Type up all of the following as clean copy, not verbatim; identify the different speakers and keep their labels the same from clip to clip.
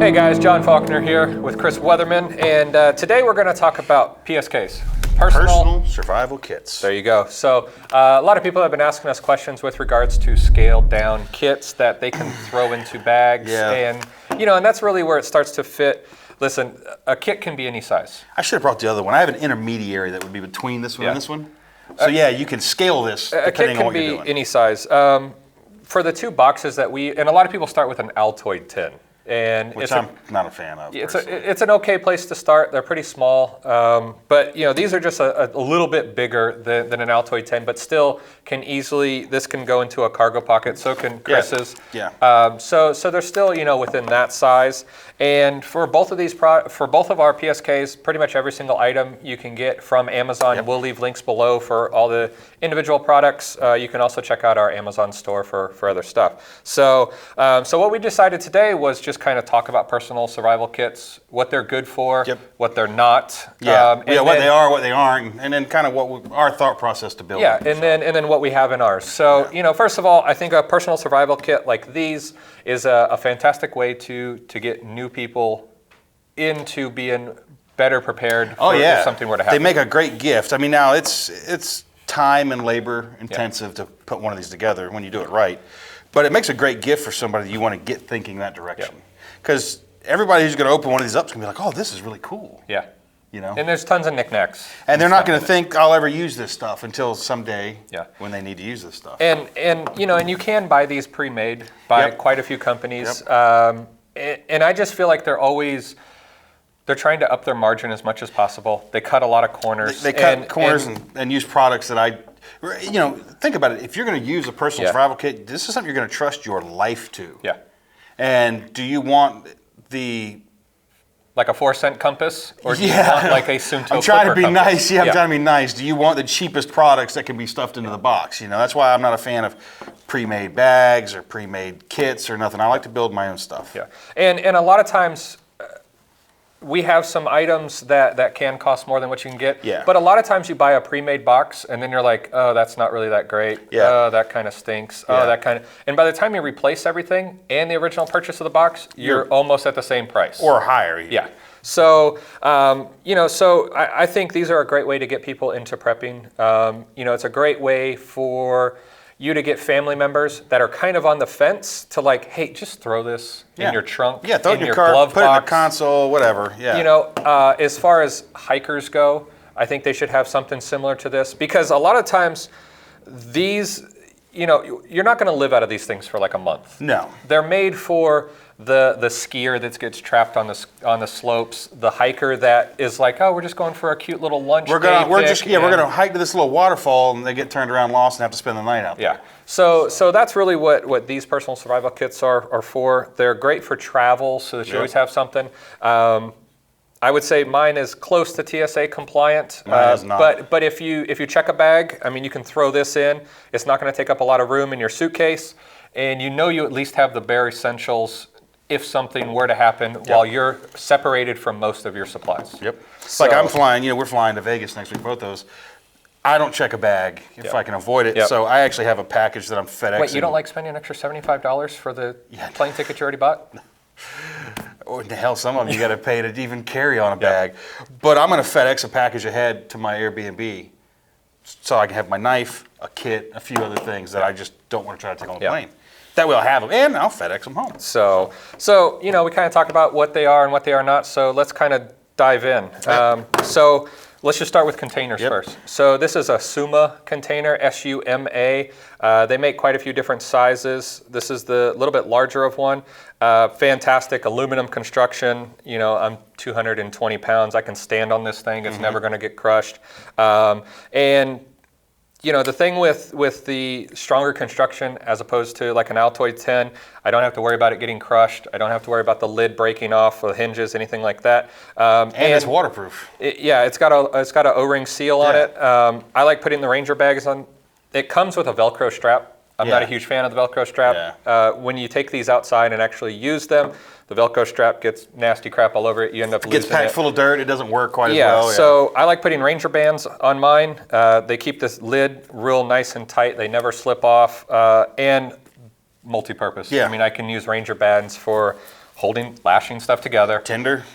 Speaker 1: Hey guys, John Faulkner here with Chris Weatherman, and today we're going to talk about PSKs.
Speaker 2: Personal survival kits.
Speaker 1: There you go. So a lot of people have been asking us questions with regards to scaled down kits that they can throw into bags, and that's really where it starts to fit. Listen, a kit can be any size.
Speaker 2: I should have brought the other one. I have an intermediary that would be between this one and this one. So you can scale this depending on what you're doing.
Speaker 1: A kit can be any size. For the two boxes that and a lot of people start with an Altoid tin.
Speaker 2: Which I'm not a fan of.
Speaker 1: It's an okay place to start. They're pretty small, but these are just a little bit bigger than an Altoid 10, but still can easily. This can go into a cargo pocket. So can Chris's. So they're still within that size. And for both of these for both of our PSKs, pretty much every single item you can get from Amazon. We'll leave links below for all the individual products. You can also check out our Amazon store for other stuff. So what we decided today was just kind of talk about personal survival kits, what they're good for, what they're not.
Speaker 2: What they are, what they aren't, and then kind of our thought process to build.
Speaker 1: And then what we have in ours. So first of all, I think a personal survival kit like these is a fantastic way to get new people into being better prepared for if something were to happen.
Speaker 2: They make a great gift. I mean, now it's time and labor intensive to put one of these together when you do it right, but it makes a great gift for somebody that you want to get thinking that direction. Because everybody who's going to open one of these up is going to be like, oh, this is really cool.
Speaker 1: And there's tons of knickknacks.
Speaker 2: And they're not going to think I'll ever use this stuff until someday when they need to use this stuff.
Speaker 1: And you can buy these pre-made by quite a few companies. And I just feel like they're trying to up their margin as much as possible. They cut a lot of corners.
Speaker 2: They cut corners and use products that think about it. If you're going to use a personal survival kit, this is something you're going to trust your life to. And do you want
Speaker 1: like a 4-cent compass, or do you want like a Sunto?
Speaker 2: I'm trying to be nice. I'm trying to be nice. Do you want the cheapest products that can be stuffed into the box? That's why I'm not a fan of pre-made bags or pre-made kits or nothing. I like to build my own stuff.
Speaker 1: And a lot of times we have some items that can cost more than what you can get. But a lot of times you buy a pre-made box and then you're like, oh, that's not really that great. Oh, that kind of stinks. Oh, that kind of. And by the time you replace everything and the original purchase of the box, you're almost at the same price
Speaker 2: or higher. Even.
Speaker 1: So so I think these are a great way to get people into prepping. It's a great way for you to get family members that are kind of on the fence to like, hey, just throw this in your trunk,
Speaker 2: throw it in your car,
Speaker 1: glove
Speaker 2: put
Speaker 1: box.
Speaker 2: It in the console, whatever.
Speaker 1: As far as hikers go, I think they should have something similar to this, because a lot of times these, you're not going to live out of these things for like a month.
Speaker 2: No,
Speaker 1: they're made for the skier that gets trapped on the slopes, the hiker that is like, oh, we're just going for a cute little lunch.
Speaker 2: We're gonna hike to this little waterfall, and they get turned around, lost, and have to spend the night out there.
Speaker 1: So that's really what these personal survival kits are for. They're great for travel, so that you always have something. I would say mine is close to TSA compliant.
Speaker 2: Mine is not.
Speaker 1: But if you check a bag, I mean, you can throw this in. It's not going to take up a lot of room in your suitcase, and you at least have the bare essentials if something were to happen while you're separated from most of your supplies.
Speaker 2: So, like I'm flying, we're flying to Vegas next week, both those. I don't check a bag if I can avoid it. So I actually have a package that I'm FedExing.
Speaker 1: Wait, you don't like spending an extra $75 for the plane ticket you already bought?
Speaker 2: Or the hell, some of them you got to pay to even carry on a bag. But I'm going to FedEx a package ahead to my Airbnb so I can have my knife, a kit, a few other things that I just don't want to try to take on the plane. That way I'll have them, and I'll FedEx them home. So we kind of talked about what they are and what they are not, so let's kind of dive in. So let's just start with containers first. So this is a Suma container, S-U-M-A. They make quite a few different sizes. This is the little bit larger of one. Fantastic aluminum construction. I'm 220 pounds. I can stand on this thing. It's never going to get crushed. And the thing with the stronger construction as opposed to like an Altoid 10, I don't have to worry about it getting crushed. I don't have to worry about the lid breaking off or the hinges, anything like that. And it's waterproof.
Speaker 1: It's got a O-ring seal on it. I like putting the Ranger bags on. It comes with a Velcro strap. I'm not a huge fan of the Velcro strap. When you take these outside and actually use them, the Velcro strap gets nasty crap all over it. You end up losing it.
Speaker 2: Gets packed full of dirt. It doesn't work quite as well.
Speaker 1: So I like putting Ranger bands on mine. They keep this lid real nice and tight. They never slip off. And multi-purpose. I mean, I can use Ranger bands for lashing stuff together.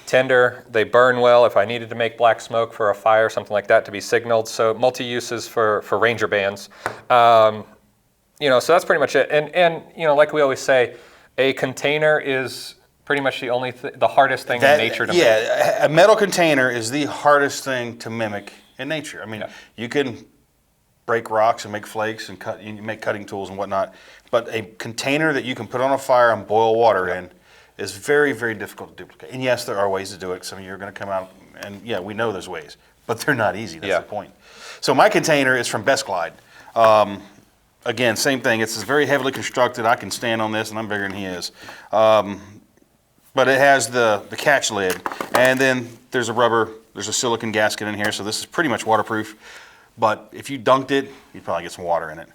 Speaker 1: Tinder, they burn well if I needed to make black smoke for a fire, something like that to be signaled. So multi-uses for ranger bands. You know, so that's pretty much it. And you know, like we always say, a container is pretty much the hardest thing in nature to make.
Speaker 2: Yeah, a metal container is the hardest thing to mimic in nature. I mean, you can break rocks and make flakes and you make cutting tools and whatnot, but a container that you can put on a fire and boil water in is very, very difficult to duplicate. And yes, there are ways to do it. Some of you are going to come out and yeah, we know there's ways, but they're not easy. That's the point. So my container is from Best Glide. Again, same thing. It's very heavily constructed. I can stand on this, and I'm bigger than he is. But it has the catch lid, and then there's a silicone gasket in here, so this is pretty much waterproof. But if you dunked it, you'd probably get some water in it.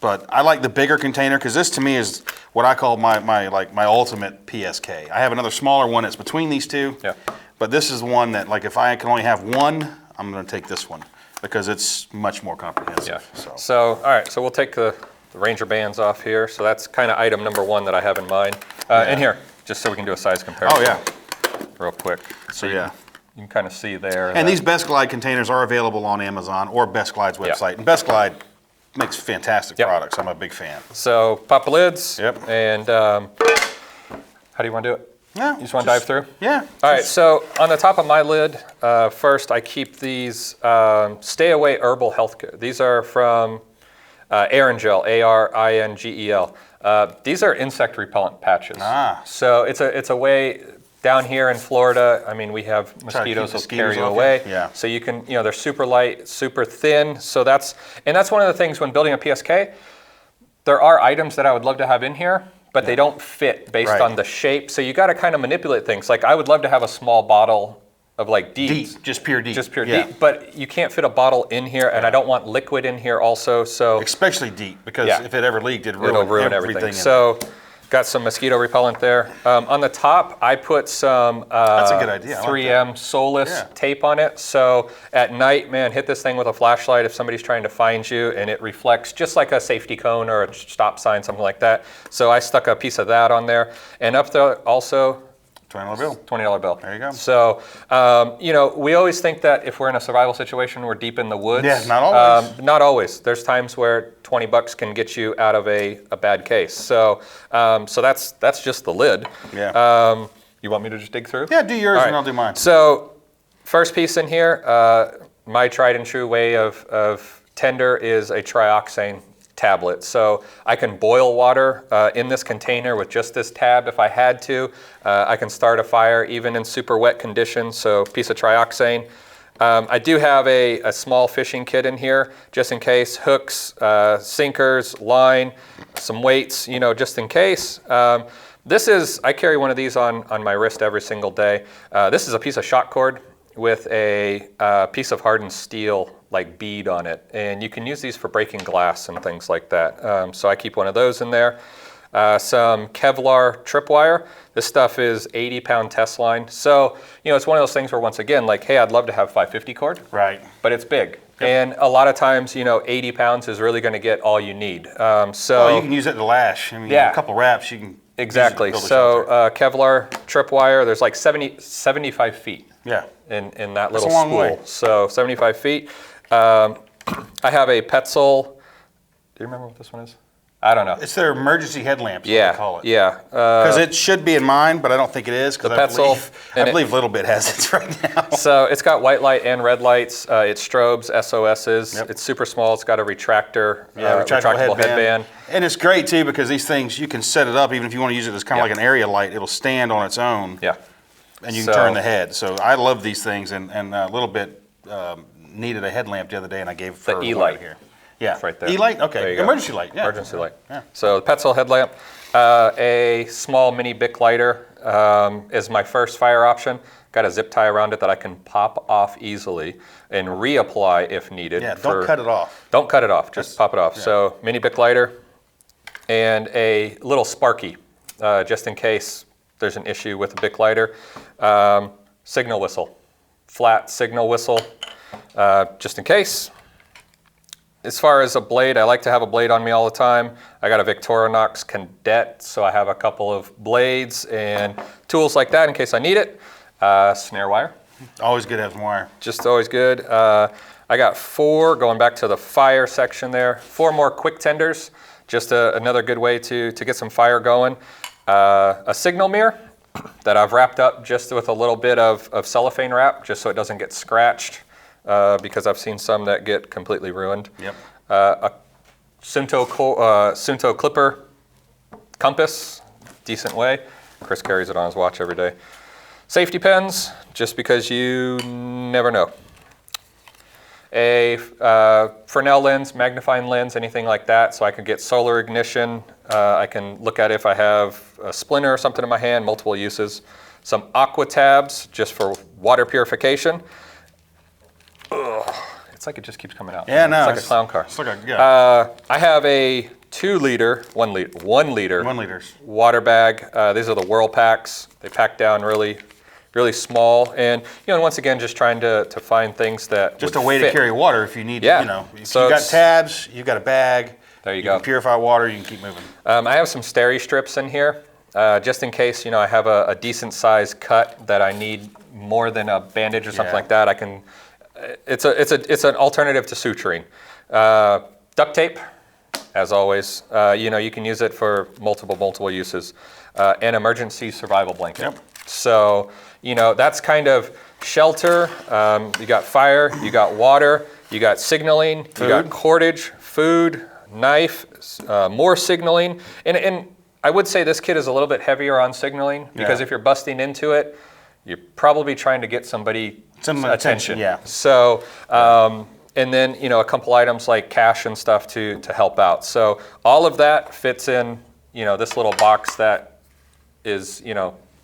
Speaker 2: But I like the bigger container because this to me is what I call my ultimate PSK. I have another smaller one that's between these two. Yeah. But this is one that, like, if I can only have one, I'm going to take this one because it's much more comprehensive. Yeah. So all right, so we'll take the Ranger bands off here. So that's kind of item number one that I have in mind. In here, just so we can do a size comparison. Oh yeah.
Speaker 1: Real quick. So
Speaker 2: yeah.
Speaker 1: You can kind of see there.
Speaker 2: And these Best Glide containers are available on Amazon or Best Glide's website. Yeah. And Best Glide makes fantastic products. I'm a big fan.
Speaker 1: So pop the lids.
Speaker 2: Yep.
Speaker 1: And how do you want to do it?
Speaker 2: Yeah.
Speaker 1: You just want to dive through?
Speaker 2: Yeah.
Speaker 1: All right. So on the top of my lid, first I keep these Stay Away Herbal Health Care. These are from Aringel, A-R-I-N-G-E-L. These are insect repellent patches. So it's a way. Down here in Florida, I mean, we have mosquitoes that carry you away. Yeah. So you can, they're super light, super thin. So that's one of the things when building a PSK. There are items that I would love to have in here, but they don't fit based on the shape. So you got to kind of manipulate things. Like I would love to have a small bottle of like DEET.
Speaker 2: Just pure DEET.
Speaker 1: Just pure DEET. But you can't fit a bottle in here, and I don't want liquid in here also. So especially
Speaker 2: DEET, because if it ever leaked, it'll ruin everything.
Speaker 1: So. Got some mosquito repellent there. On the top, I put some
Speaker 2: that's a good idea.
Speaker 1: 3M Solus tape on it. So at night, man, hit this thing with a flashlight if somebody's trying to find you, and it reflects just like a safety cone or a stop sign, something like that. So I stuck a piece of that on there. And up there also,
Speaker 2: $20 bill.
Speaker 1: $20 bill.
Speaker 2: There you go.
Speaker 1: So, we always think that if we're in a survival situation, we're deep in the woods.
Speaker 2: Yeah, not always.
Speaker 1: Not always. There's times where $20 can get you out of a bad case. So, that's just the lid.
Speaker 2: Yeah.
Speaker 1: You want me to just dig through?
Speaker 2: Yeah, do yours and I'll do mine.
Speaker 1: So, first piece in here, my tried and true way of tender is a trioxane tablet. So I can boil water in this container with just this tab if I had to. I can start a fire even in super wet conditions, so piece of trioxane. I do have a small fishing kit in here just in case, hooks, sinkers, line, some weights, just in case. I carry one of these on my wrist every single day. This is a piece of shot cord with a piece of hardened steel like bead on it, and you can use these for breaking glass and things like that. So I keep one of those in there. Some Kevlar tripwire. This stuff is 80-pound test line. So it's one of those things where once again, like, hey, I'd love to have 550 cord,
Speaker 2: right? But
Speaker 1: it's big, and a lot of times 80 pounds is really going to get all you need.
Speaker 2: So you can use it to lash. I mean, a couple wraps, you can
Speaker 1: exactly. So Kevlar tripwire. There's like 75 feet.
Speaker 2: Yeah.
Speaker 1: In that little
Speaker 2: spool.
Speaker 1: Way. So 75 feet. I have a Petzl. Do you remember what this one is? I don't know.
Speaker 2: It's their emergency headlamp, what they call it.
Speaker 1: Yeah.
Speaker 2: Because it should be in mine, but I don't think it is. Because I believe Little Bit has it right now.
Speaker 1: So it's got white light and red lights. It strobes, SOSs. Yep. It's super small. It's got a retractor, retractable headband.
Speaker 2: And it's great too because these things, you can set it up even if you want to use it as kind of like an area light. It'll stand on its own.
Speaker 1: Yeah.
Speaker 2: And you can turn the head. So I love these things, and Little Bit needed a headlamp the other day, and I gave her
Speaker 1: the E-light
Speaker 2: here. Yeah,
Speaker 1: right there.
Speaker 2: E-light. Okay, emergency light. Yeah,
Speaker 1: emergency light.
Speaker 2: Yeah.
Speaker 1: So the Petzl headlamp, a small mini Bic lighter is my first fire option. Got a zip tie around it that I can pop off easily and reapply if needed.
Speaker 2: Yeah, don't cut it off.
Speaker 1: Don't cut it off. Just pop it off. Yeah. So mini Bic lighter and a little Sparky, just in case there's an issue with the Bic lighter. Signal whistle, flat signal whistle, just in case. as far as a blade, I like to have a blade on me all the time. I got a Victorinox Cadet, so I have a couple of blades and tools like that in case I need it. Snare wire.
Speaker 2: Always good to have some wire.
Speaker 1: Just always good. I got 4, going back to the fire section there, 4 more quick tenders. Just another good way to get some fire going. A signal mirror that I've wrapped up just with a little bit of cellophane wrap, just so it doesn't get scratched, because I've seen some that get completely ruined.
Speaker 2: Yep.
Speaker 1: A Sunto clipper compass, decent way. Chris carries it on his watch every day. Safety pins, just because you never know. A Fresnel lens, magnifying lens, anything like that, so I can get solar ignition. I can look at if I have a splinter or something in my hand, multiple uses. Some aqua tabs, just for water purification. Ugh, it's like it just keeps coming out.
Speaker 2: Yeah, no.
Speaker 1: It's like a clown car.
Speaker 2: It's like a, yeah.
Speaker 1: I have a 1 liter water bag. These are the Whirl packs. They pack down really small, and once again, just trying to find things that
Speaker 2: just a
Speaker 1: would
Speaker 2: way
Speaker 1: fit.
Speaker 2: to carry water if you need.
Speaker 1: Yeah.
Speaker 2: If
Speaker 1: So
Speaker 2: you got tabs, you got a bag.
Speaker 1: There you
Speaker 2: can
Speaker 1: go.
Speaker 2: purify water. You can keep moving.
Speaker 1: I have some steri strips in here, just in case I have a decent size cut that I need more than a bandage or something like that. I can. It's an alternative to suturing. Duct tape, as always. You can use it for multiple uses. An emergency survival blanket.
Speaker 2: Yep.
Speaker 1: So, that's kind of shelter. You got fire, you got water, you got signaling, you got cordage, food, knife, more signaling. And I would say this kit is a little bit heavier on signaling, because if you're busting into it, you're probably trying to get some attention.
Speaker 2: Yeah.
Speaker 1: So, and then, a couple items like cash and stuff to help out. So all of that fits in, this little box that is,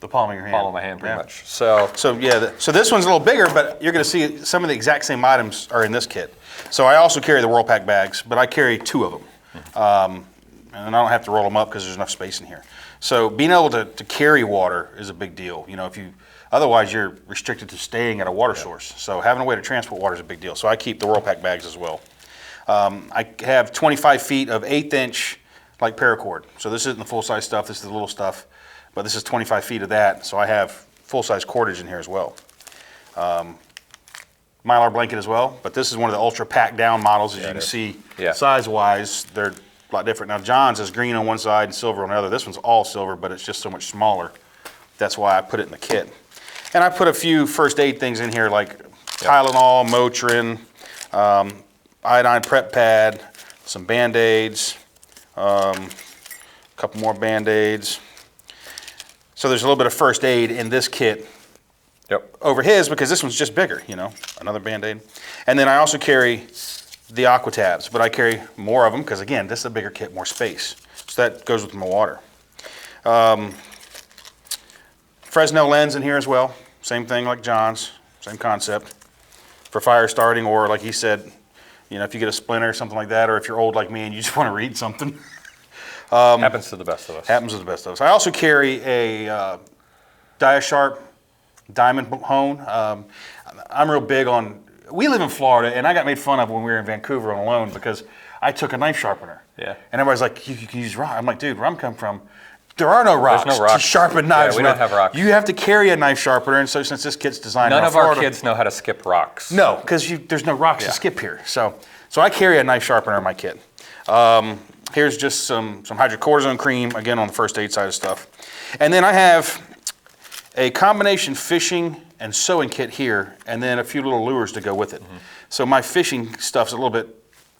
Speaker 2: The palm of your hand.
Speaker 1: palm of my hand, pretty much. So
Speaker 2: yeah, so this one's a little bigger, but you're going to see some of the exact same items are in this kit. So I also carry the Whirl Pack bags, but I carry 2 of them. And I don't have to roll them up because there's enough space in here. So being able to carry water is a big deal. Otherwise you're restricted to staying at a water source. So having a way to transport water is a big deal. So I keep the Whirl Pack bags as well. I have 25 feet of 1/8 inch like paracord. So this isn't the full size stuff, this is the little stuff. But this is 25 feet of that, so I have full-size cordage in here as well. Mylar blanket as well, but this is one of the ultra packed down models. As you can see, size-wise, they're a lot different. Now, John's is green on one side and silver on the other. This one's all silver, but it's just so much smaller. That's why I put it in the kit. And I put a few first aid things in here, like Tylenol, Motrin, iodine prep pad, some Band-Aids, a couple more Band-Aids. So there's a little bit of first aid in this kit over his, because this one's just bigger, another Band-Aid. And then I also carry the aqua tabs, but I carry more of them because, again, this is a bigger kit, more space. So that goes with my water. Fresnel lens in here as well. Same thing like John's, same concept. For fire starting, or like he said, if you get a splinter or something like that, or if you're old like me and you just want to read something.
Speaker 1: happens to the best of us.
Speaker 2: Happens to the best of us. I also carry a Diasharp diamond hone. I'm real big on, we live in Florida, and I got made fun of when we were in Vancouver on loan because I took a knife sharpener.
Speaker 1: Yeah.
Speaker 2: And everybody's like, you can use rock. I'm like, dude, where I'm coming from, there are no rocks,
Speaker 1: There's no rocks
Speaker 2: to sharpen knives
Speaker 1: we
Speaker 2: with.
Speaker 1: don't have rocks.
Speaker 2: You have to carry a knife sharpener, and so since this kit's designed
Speaker 1: None
Speaker 2: around
Speaker 1: of our
Speaker 2: Florida,
Speaker 1: kids know how to skip rocks.
Speaker 2: no, because there's no rocks to skip here. So I carry a knife sharpener in my kit. Here's just some hydrocortisone cream, again on the first aid side of stuff. And then I have a combination fishing and sewing kit here, and then a few little lures to go with it. So my fishing stuff's a little bit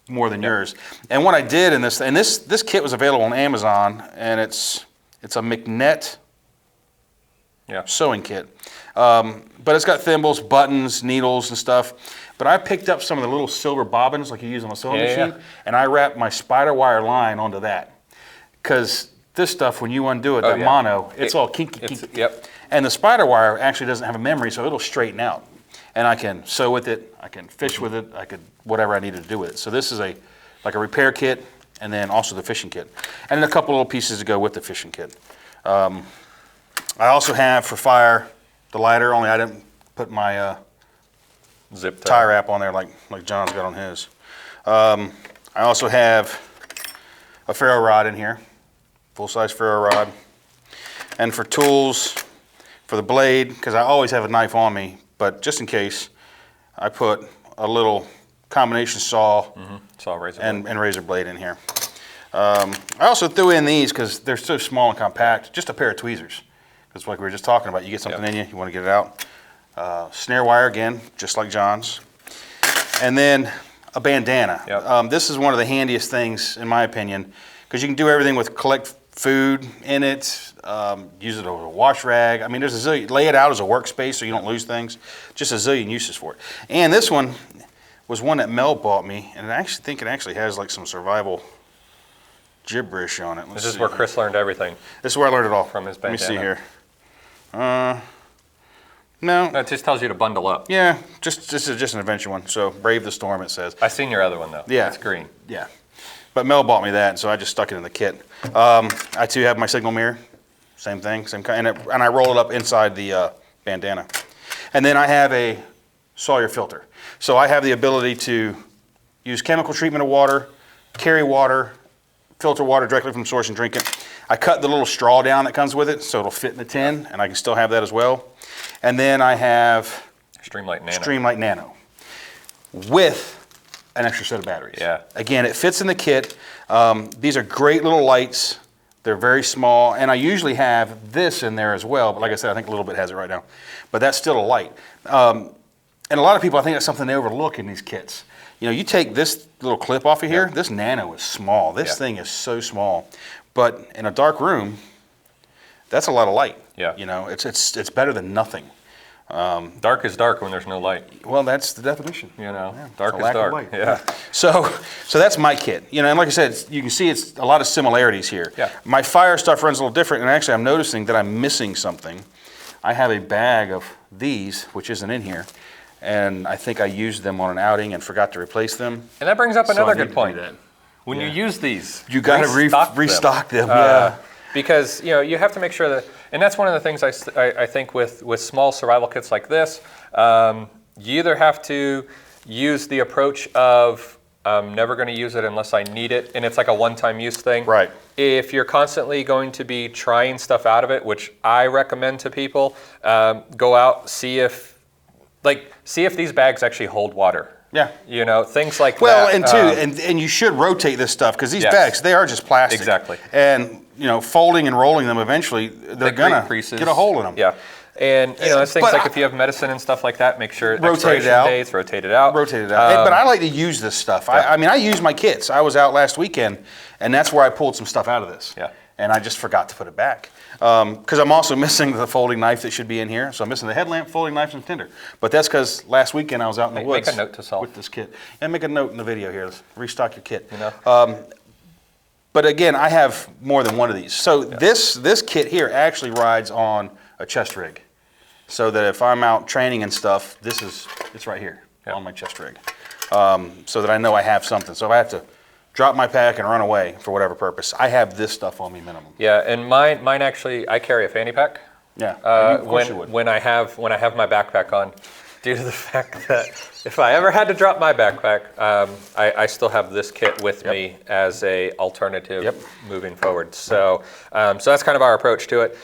Speaker 2: more than yours. And what I did in this, and this kit was available on Amazon, and it's a McNett sewing kit. But it's got thimbles, buttons, needles, and stuff. But I picked up some of the little silver bobbins like you use on a sewing machine, and I wrapped my spider wire line onto that. Because this stuff, when you undo it, mono, it's all kinky. And the spider wire actually doesn't have a memory, so it'll straighten out. And I can sew with it, I can fish with it, I could whatever I needed to do with it. So this is like a repair kit, and then also the fishing kit. And then a couple little pieces to go with the fishing kit. I also have for fire the lighter, only I didn't put my
Speaker 1: zip
Speaker 2: tie wrap on there like John's got on his. I also have a ferro rod in here, full-size ferro rod. And for tools, for the blade, because I always have a knife on me, but just in case, I put a little combination saw and razor blade in here. I also threw in these because they're so small and compact, just a pair of tweezers. Because like we were just talking about, you get something in you want to get it out. Snare wire again, just like John's. And then a bandana. This is one of the handiest things, in my opinion, because you can do everything with collect food in it, use it as a wash rag. I mean, there's a zillion, lay it out as a workspace so you don't lose things. Just a zillion uses for it. And this one was one that Mel bought me, and I actually think it actually has like some survival gibberish on it.
Speaker 1: This is where Chris learned everything.
Speaker 2: This is where I learned it all.
Speaker 1: From his bandana.
Speaker 2: Let me see here. No.
Speaker 1: It just tells you to bundle up.
Speaker 2: Yeah, this is just an adventure one. So brave the storm, it says.
Speaker 1: I seen your other one though.
Speaker 2: Yeah.
Speaker 1: It's green.
Speaker 2: Yeah. But Mel bought me that, so I just stuck it in the kit. I too have my signal mirror. Same thing, same kind. And I roll it up inside the bandana. And then I have a Sawyer filter. So I have the ability to use chemical treatment of water, carry water, filter water directly from the source and drink it. I cut the little straw down that comes with it so it'll fit in the tin, and I can still have that as well. And then I have Streamlight Nano with an extra set of batteries.
Speaker 1: Yeah.
Speaker 2: Again, it fits in the kit. These are great little lights. They're very small, and I usually have this in there as well, but like I said, I think a little bit has it right now. But that's still a light. And a lot of people, I think that's something they overlook in these kits. You know, you take this little clip off of here, this Nano is small. This thing is so small. But in a dark room, that's a lot of light.
Speaker 1: Yeah.
Speaker 2: You know, it's better than nothing.
Speaker 1: Dark is dark when there's no light.
Speaker 2: Well, that's the definition.
Speaker 1: You know,
Speaker 2: Yeah,
Speaker 1: dark
Speaker 2: it's
Speaker 1: is
Speaker 2: a lack of
Speaker 1: dark.
Speaker 2: light.
Speaker 1: Yeah.
Speaker 2: So that's my kit. You know, and like I said, you can see it's a lot of similarities here.
Speaker 1: Yeah.
Speaker 2: My fire stuff runs a little different, and actually I'm noticing that I'm missing something. I have a bag of these, which isn't in here, and I think I used them on an outing and forgot to replace them.
Speaker 1: And that brings up
Speaker 2: So I
Speaker 1: another
Speaker 2: need
Speaker 1: good
Speaker 2: to
Speaker 1: point.
Speaker 2: do that.
Speaker 1: When you use these,
Speaker 2: You got to restock them.
Speaker 1: Because you know you have to make sure that, and that's one of the things I think with small survival kits like this, you either have to use the approach of I'm never going to use it unless I need it, and it's like a one-time use thing.
Speaker 2: Right.
Speaker 1: If you're constantly going to be trying stuff out of it, which I recommend to people, go out, see if these bags actually hold water.
Speaker 2: Yeah.
Speaker 1: You know, things like
Speaker 2: Well,
Speaker 1: that.
Speaker 2: and you should rotate this stuff because these bags, they are just plastic.
Speaker 1: Exactly.
Speaker 2: And, you know, folding and rolling them eventually, they're going to get a hole in them.
Speaker 1: Yeah. And, you know, it's things like if you have medicine and stuff like that, make sure
Speaker 2: rotate it out.
Speaker 1: dates, rotate it out.
Speaker 2: Rotate it out. But I like to use this stuff. I mean, I use my kits. I was out last weekend, and that's where I pulled some stuff out of this.
Speaker 1: Yeah.
Speaker 2: And I just forgot to put it back. Because I'm also missing the folding knife that should be in here. So I'm missing the headlamp, folding knife, and tinder. But that's because last weekend I was out in the woods.
Speaker 1: Make a note to self.
Speaker 2: With this kit. And make a note in the video here. Let's restock your kit.
Speaker 1: You know?
Speaker 2: But again, I have more than one of these. So this kit here actually rides on a chest rig. So that if I'm out training and stuff, it's right here on my chest rig. So that I know I have something. So if I have to drop my pack and run away for whatever purpose, I have this stuff on me minimum.
Speaker 1: Yeah, and mine actually, I carry a fanny pack.
Speaker 2: Yeah, of course you would.
Speaker 1: When I have my backpack on, due to the fact that if I ever had to drop my backpack, I still have this kit with me as a alternative moving forward. So so that's kind of our approach to it.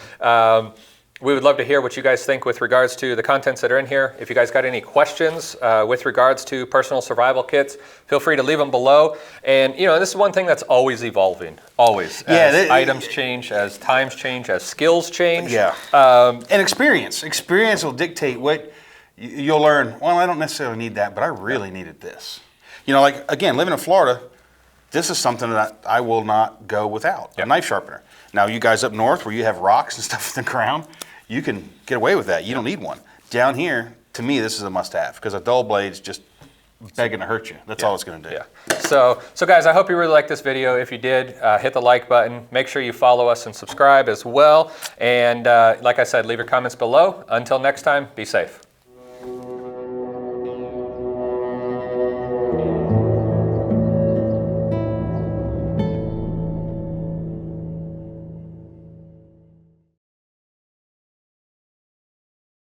Speaker 1: We would love to hear what you guys think with regards to the contents that are in here. If you guys got any questions with regards to personal survival kits, feel free to leave them below. And you know, this is one thing that's always evolving, always. As items change, as times change, as skills change.
Speaker 2: Yeah. And experience will dictate what you'll learn. Well, I don't necessarily need that, but I really needed this. You know, like again, living in Florida, this is something that I will not go without. A knife sharpener. Now, you guys up north where you have rocks and stuff in the ground, you can get away with that. You don't need one. Down here, to me, this is a must-have because a dull blade's just begging to hurt you. That's all it's going to do.
Speaker 1: Yeah. So guys, I hope you really liked this video. If you did, hit the like button. Make sure you follow us and subscribe as well. And like I said, leave your comments below. Until next time, be safe.